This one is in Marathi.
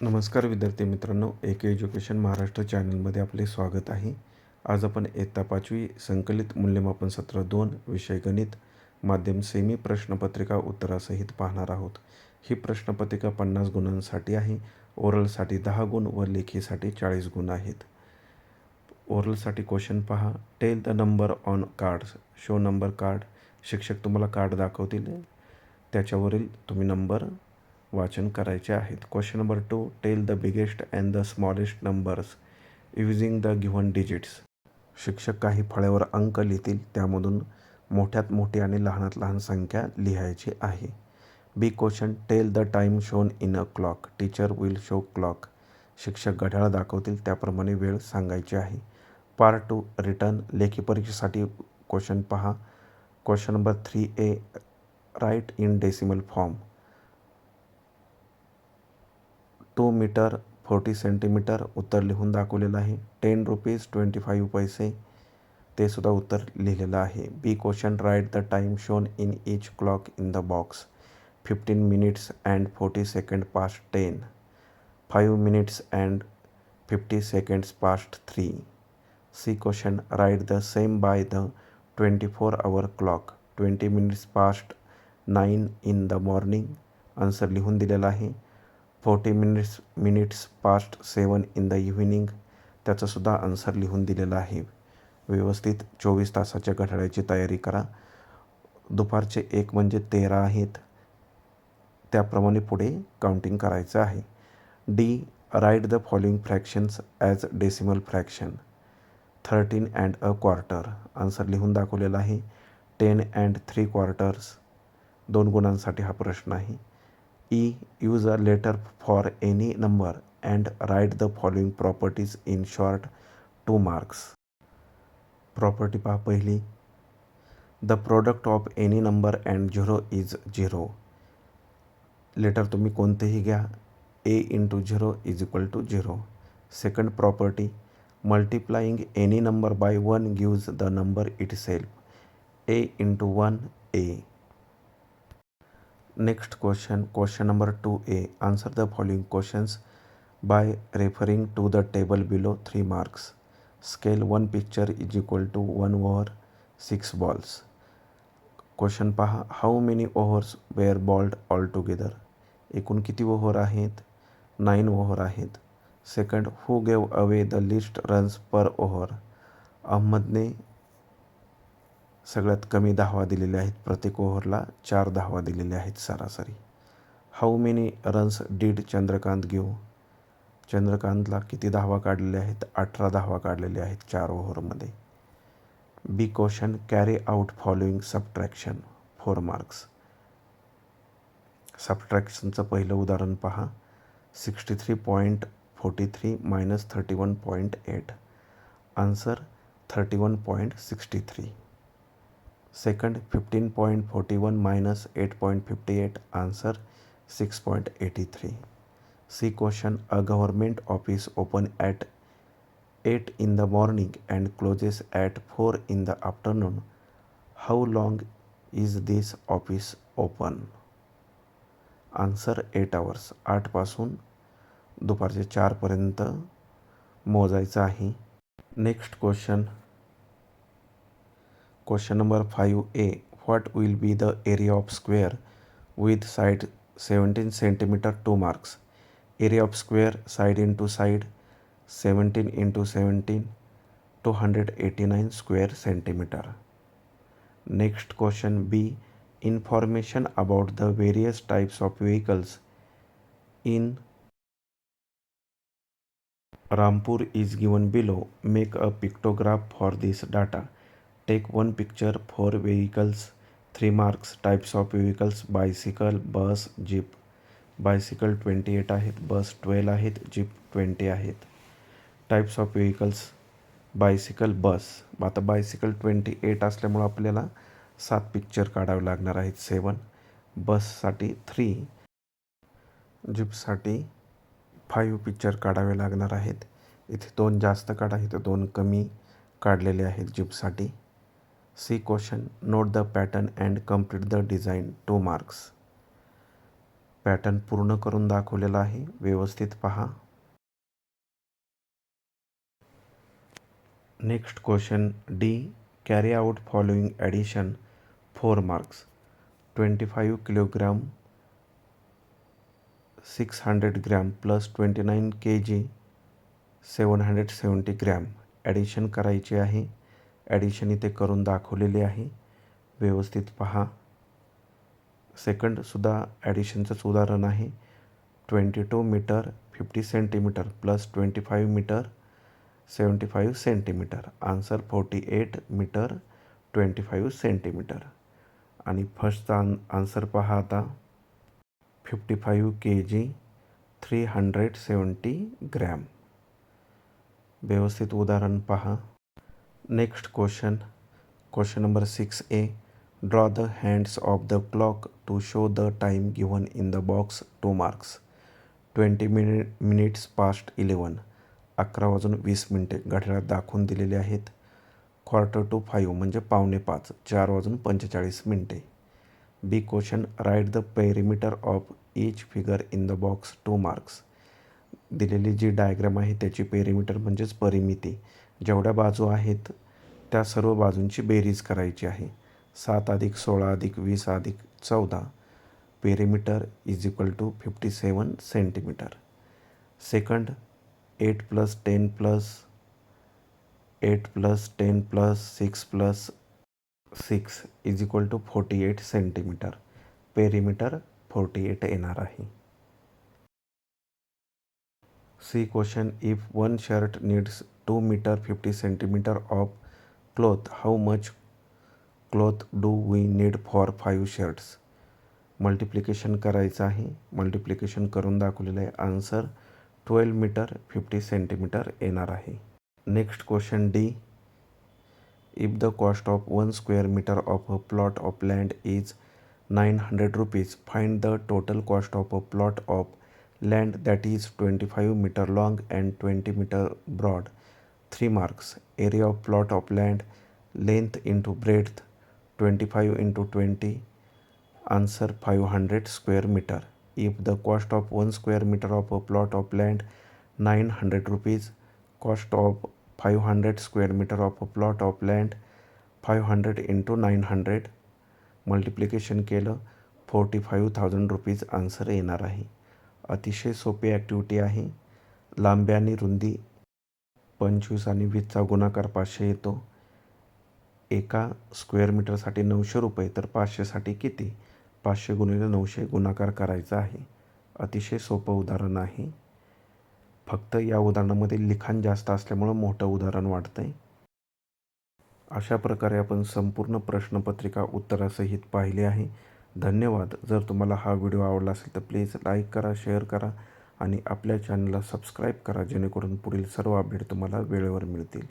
नमस्कार विद्यार्थी मित्रांनो, एक एज्युकेशन महाराष्ट्र चॅनलमध्ये आपले स्वागत आहे. आज आपण इयत्ता 5वी संकलित मूल्यमापन सत्र 2 विषय गणित माध्यम सेमी प्रश्नपत्रिका उत्तरासहित पाहणार आहोत. ही प्रश्नपत्रिका 50 गुणांसाठी आहे. ओरलसाठी 10 गुण व लेखीसाठी 40 गुण आहेत. ओरलसाठी क्वेश्चन पहा. Tell the number on cards. Show number card. शिक्षक तुम्हाला कार्ड दाखवतील, त्याच्यावरील तुम्ही नंबर वाचन करायचे आहेत. Question number 2. Tell the biggest and the smallest numbers using the given digits. शिक्षक काही फळ्यावर अंक लिहितील, त्यामधून मोठ्यात मोठी आणि लहानात लहान संख्या लिहायची आहे. B question. Tell the time shown in a clock. Teacher will show clock. शिक्षक घड्याळ दाखवतील, त्याप्रमाणे वेळ सांगायची आहे. पार्ट 2. रिटर्न. लेखी परीक्षेसाठी क्वेश्चन पहा. Question number 3A. Write in decimal form. 2 metre 40 centimetre उत्तर लिहून दाखवलेलं आहे. 10 रुपीज 25 पैसे ते सुद्धा उत्तर लिहिलेलं आहे. B question. Write the time shown in each clock in the box. 15 minutes and 40 second past 10. 5 minutes and 50 seconds past 3. C question. Write the same by the 24 hour clock. 20 minutes past 9 in the morning. Answer लिहून दिलेला आहे. 40 minutes past 7 in the evening. त्याचासुद्धा आन्सर लिहून दिलेला आहे. व्यवस्थित 24 तासाच्या घड्याळाची तयारी करा. दुपारचे 1 म्हणजे 13 आहेत, त्याप्रमाणे पुढे काउंटिंग करायचं आहे. D. Right the following fractions as decimal fraction. 13 and a quarter. Answer लिहून दाखवलेला आहे. 10 अँड 3 क्वार्टर्स. 2 गुणांसाठी हा प्रश्न आहे. E. Use a letter for any number and write the following properties in short. 2 marks. Property पहा पहिली. The product of any number and 0 is 0. Letter तुम्ही कोणतेही घ्या. A into 0 is equal to 0. Second property. Multiplying any number by 1 gives the number itself. A into 1 A. Next question, question number 2A. Answer the following questions by referring to the table below. 3 marks. Scale 1 picture is equal to 1 over 6 balls. Question पहा. How many overs were bowled altogether? एकूण किती ओव्हर आहेत? 9 ओव्हर आहेत. Second. Who gave away the least runs per over? अहमदने सगळ्यात कमी धावा दिलेल्या आहेत. प्रत्येक ओव्हरला 4 धावा दिलेल्या आहेत सरासरी. How many runs did Chandrakant give? चंद्रकांतला किती धावा काढलेल्या आहेत? 18 धावा काढलेल्या आहेत 4 ओव्हरमध्ये. B question. Carry out following subtraction. 4 marks. सबट्रॅक्शनचं पहिलं उदाहरण पहा. 63.43 minus 31.8. Answer 31.63. Second. 15.41 minus 8.58. Answer 6.83. C question. A government office open at 8 in the morning and closes at 4 in the afternoon. How long is this office open? Answer 8 hours. 8 पासून दुपारचे 4 पर्यंत मोजायचं आहे. Next question. Question number 5A. What will be the area of square with side 17 centimeter? 2 marks. Area of square side into side 17 into 17 289 square centimeter. Next question B. Information about the various types of vehicles in Rampur is given below. Make a pictograph for this data. Take one picture for vehicles. 3 marks. Types of vehicles: bicycle, bus, jeep. Bicycle 28 आहेत, बस 12 आहेत, जीप 20 आहेत. टाईप्स ऑफ व्हेकल्स: बायसिकल, बस. आता बायसिकल 28 असल्यामुळं आपल्याला 7 पिक्चर काढावे लागणार आहेत. 7. बससाठी 3. जीपसाठी 5 पिक्चर काढावे लागणार आहेत. इथे 2 जास्त काढा, इथे 2 कमी काढलेले आहेत जीपसाठी. C question. Note the pattern and complete the design. 2 marks. Pattern पूर्ण करून दाखवलेला आहे, व्यवस्थित पहा. Next question D. Carry out following addition 4 marks. 25 kilogram 600 gram plus 29 kg 770 gram addition करायचे आहे. ॲडिशन इथे करून दाखवलेले आहे, व्यवस्थित पहा. सेकंडसुद्धा ॲडिशनचंच उदाहरण आहे. 22 metre 50 centimetre plus 25 metre 75 centimetre. Answer 48 metre 25 centimetre. आणि फर्स्टचा आन्सर पहा आता. 55 kg 370 ग्रॅम. व्यवस्थित उदाहरण पहा. Next question number 6A. Draw the hands of the clock to show the time given in the box 2 marks. 20 minutes past 11. 11:20 घड्याळात दाखवून दिलेले आहेत. 4:45 म्हणजे 4:45. 4:45. B question write the perimeter of each figure in the box 2 marks. दिलेली जी डायग्राम आहे त्याची पेरिमीटर म्हणजेच परिमिती, जेवढ्या बाजू आहेत त्या सर्व बाजूंची बेरीज करायची आहे. 7 + 16 + 20 + 14. Perimeter is equal to 57 centimetre. Second 8 + 10 + 10 + 6 + 6 is equal to 48 centimetre. Perimeter 48 येणार आहे. C question if one shirt needs 2 metre 50 centimetre of cloth, how much cloth do we need for 5 shirts. Multiplication करायचं आहे. मल्टिप्लिकेशन करून दाखवलेलं आहे. आन्सर 12 मीटर 50 सेंटीमीटर येणार आहे. Next question D. If the cost of 1 square metre of a plot of land is 900 rupees, find the total cost of a plot of land that is 25 meter long and 20 meter broad. 3 marks. Area of plot of land, length into breadth, 25 into 20. Answer 500 square meter. If the cost of 1 square meter of a plot of land 900 rupees, cost of 500 square meter of a plot of land 500 into 900. Multiplication केलं 45,000 रुपीज आन्सर येणार आहे. अतिशय सोपी ॲक्टिव्हिटी आहे. लांबी आणि रुंदी 25 आणि 20चा गुणाकार 500 येतो. एका स्क्वेअर मीटरसाठी 900 रुपये, तर 500साठी किती? 500 × 900 गुणाकार करायचा आहे. अतिशय सोपं उदाहरण आहे. फक्त या उदाहरणामध्ये लिखाण जास्त असल्यामुळं मोठं उदाहरण वाटतंय. अशा प्रकारे आपण संपूर्ण प्रश्नपत्रिका उत्तरासहित पाहिली आहे. धन्यवाद. जर तुम्हाला हा व्हिडिओ आवडला असेल तर प्लीज लाईक करा, शेअर करा आणि आपल्या चॅनलला सबस्क्राईब करा, जेणेकरून पुढील सर्व अपडेट तुम्हाला वेळेवर मिळतील.